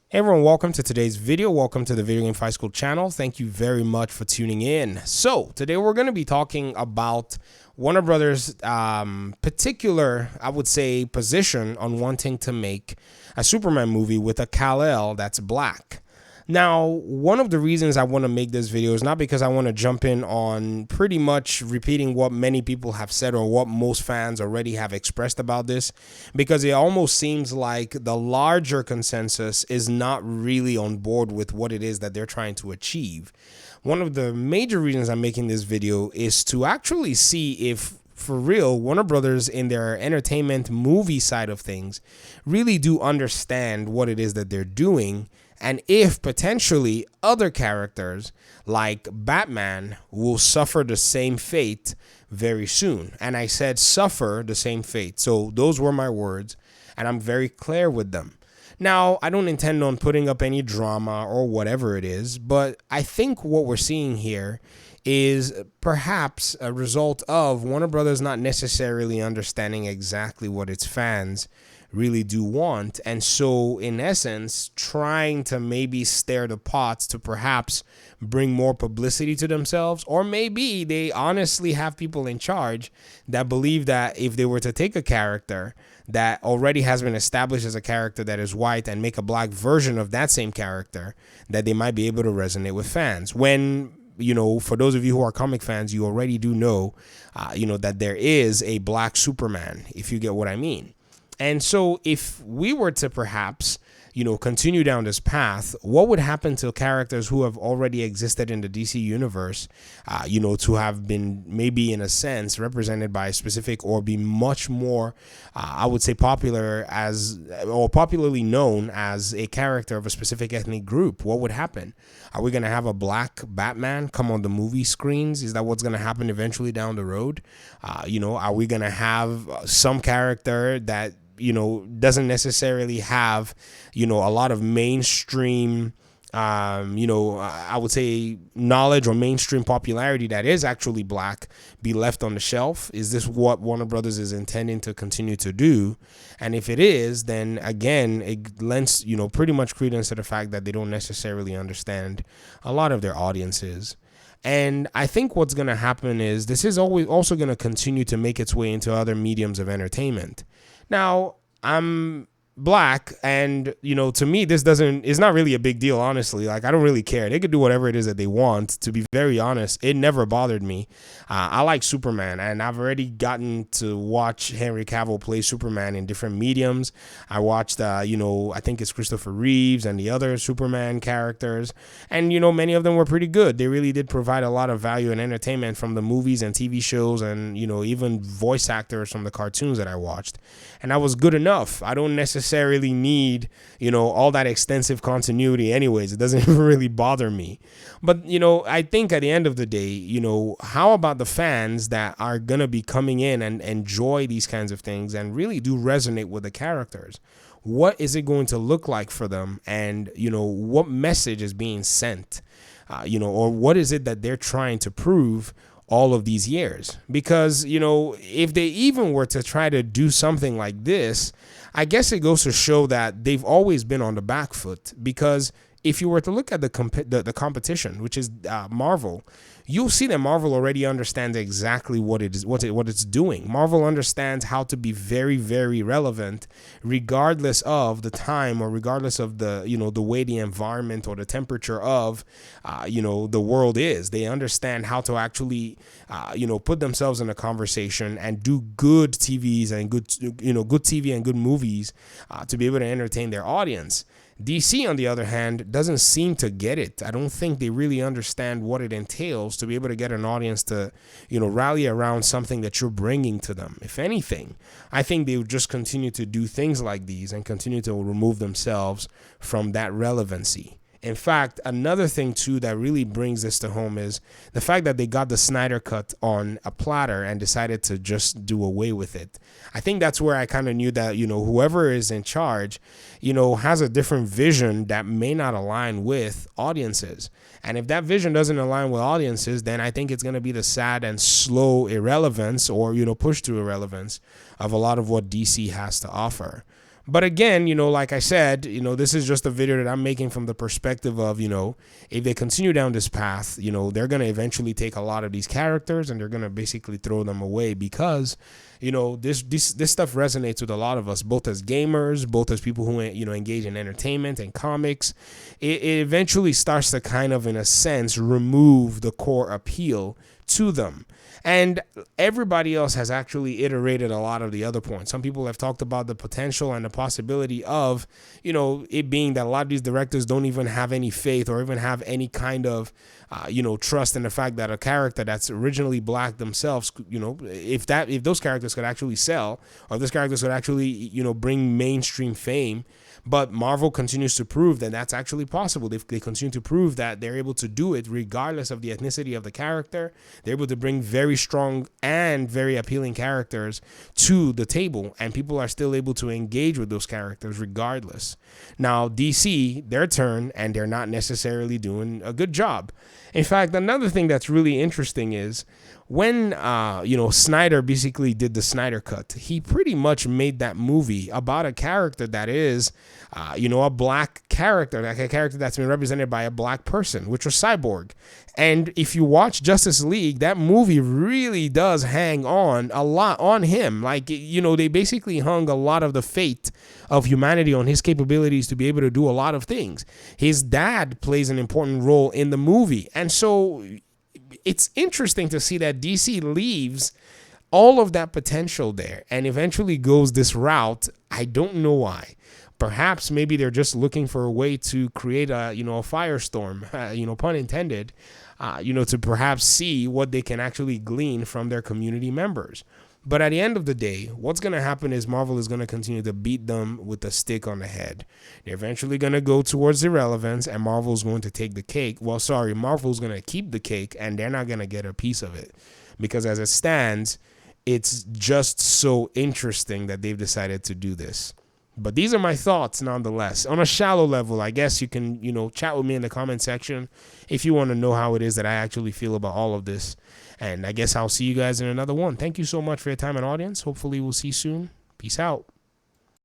Hey everyone, welcome to today's video. Welcome to the VGFightSchool channel. Thank you very much for tuning in. So today we're going to be talking about Warner Brothers' particular, I would say, position on wanting to make a Superman movie with a Kal-El that's black. Now, one of the reasons I want to make this video is not because I want to jump in on pretty much repeating what many people have said or what most fans already have expressed about this, because it almost seems like the larger consensus is not really on board with what it is that they're trying to achieve. One of the major reasons I'm making this video is to actually see if, for real, Warner Brothers in their entertainment movie side of things really do understand what it is that they're doing, and if potentially other characters like Batman will suffer the same fate very soon. And I said suffer the same fate. So those were my words, and I'm very clear with them. Now, I don't intend on putting up any drama or whatever it is, but I think what we're seeing here is perhaps a result of Warner Brothers not necessarily understanding exactly what its fans really do want, and so in essence trying to maybe stir the pots to perhaps bring more publicity to themselves, or maybe they honestly have people in charge that believe that if they were to take a character that already has been established as a character that is white and make a black version of that same character, that they might be able to resonate with fans. When, you know, for those of you who are comic fans, you already do know, that there is a black Superman, if you get what I mean. And so if we were to perhaps, continue down this path, what would happen to characters who have already existed in the DC universe, to have been maybe in a sense represented by a specific, or be much more, I would say, popular as, or popularly known as a character of a specific ethnic group? What would happen? Are we going to have a black Batman come on the movie screens? Is that what's going to happen eventually down the road? Are we going to have some character that doesn't necessarily have, a lot of mainstream, I would say knowledge or mainstream popularity that is actually black, be left on the shelf? Is this what Warner Brothers is intending to continue to do? And if it is, then again, it lends, pretty much credence to the fact that they don't necessarily understand a lot of their audiences. And I think what's going to happen is this is always also going to continue to make its way into other mediums of entertainment. Now, I'm black, and to me this is not really a big deal, honestly. Like, I don't really care. They could do whatever it is that they want. To be very honest, it never bothered me. I like Superman, and I've already gotten to watch Henry Cavill play Superman in different mediums. I watched I think it's Christopher Reeves and the other Superman characters, and many of them were pretty good. They really did provide a lot of value and entertainment from the movies and TV shows, and even voice actors from the cartoons that I watched, and that was good enough. I don't necessarily need all that extensive continuity anyways. It doesn't really bother me. But I think at the end of the day, how about the fans that are gonna be coming in and enjoy these kinds of things and really do resonate with the characters? What is it going to look like for them? And what message is being sent, or what is it that they're trying to prove all of these years? Because if they even were to try to do something like this, I guess it goes to show that they've always been on the back foot. Because if you were to look at the competition, which is Marvel, you'll see that Marvel already understands exactly what it's doing. Marvel understands how to be very, very relevant, regardless of the time, or regardless of the the way the environment or the temperature of the world is. They understand how to actually put themselves in a conversation and do good TVs and good TV and good movies to be able to entertain their audience. DC, on the other hand, doesn't seem to get it. I don't think they really understand what it entails to be able to get an audience to, rally around something that you're bringing to them. If anything, I think they would just continue to do things like these and continue to remove themselves from that relevancy. In fact, another thing too that really brings this to home is the fact that they got the Snyder Cut on a platter and decided to just do away with it. I think that's where I kind of knew that, whoever is in charge, has a different vision that may not align with audiences. And if that vision doesn't align with audiences, then I think it's going to be the sad and slow irrelevance, or, push to irrelevance of a lot of what DC has to offer. But again, like I said, this is just a video that I'm making from the perspective of, if they continue down this path, they're going to eventually take a lot of these characters and they're going to basically throw them away because, this stuff resonates with a lot of us, both as gamers, both as people who, engage in entertainment and comics. It eventually starts to kind of, in a sense, remove the core appeal to them. And everybody else has actually iterated a lot of the other points. Some people have talked about the potential and the possibility of, it being that a lot of these directors don't even have any faith or even have any kind of, trust in the fact that a character that's originally black themselves, if those characters could actually sell, or if those characters could actually, bring mainstream fame. But Marvel continues to prove that that's actually possible. They continue to prove that they're able to do it regardless of the ethnicity of the character. They're able to bring very strong and very appealing characters to the table, and people are still able to engage with those characters regardless. Now, DC, their turn, and they're not necessarily doing a good job. In fact, another thing that's really interesting is when, Snyder basically did the Snyder Cut, he pretty much made that movie about a character that is, a black character, like a character that's been represented by a black person, which was Cyborg. And if you watch Justice League, that movie really does hang on a lot on him. Like, they basically hung a lot of the fate of humanity on his capabilities to be able to do a lot of things. His dad plays an important role in the movie. And so it's interesting to see that DC leaves all of that potential there and eventually goes this route. I don't know why. Perhaps maybe they're just looking for a way to create a firestorm, pun intended, to perhaps see what they can actually glean from their community members. But at the end of the day, what's going to happen is Marvel is going to continue to beat them with a stick on the head. They're eventually going to go towards irrelevance, and Marvel's going to take the cake. Well, sorry, Marvel's going to keep the cake, and they're not going to get a piece of it. Because as it stands, it's just so interesting that they've decided to do this. But these are my thoughts nonetheless. On a shallow level, I guess you can, chat with me in the comment section if you want to know how it is that I actually feel about all of this. And I guess I'll see you guys in another one. Thank you so much for your time and audience. Hopefully we'll see you soon. Peace out.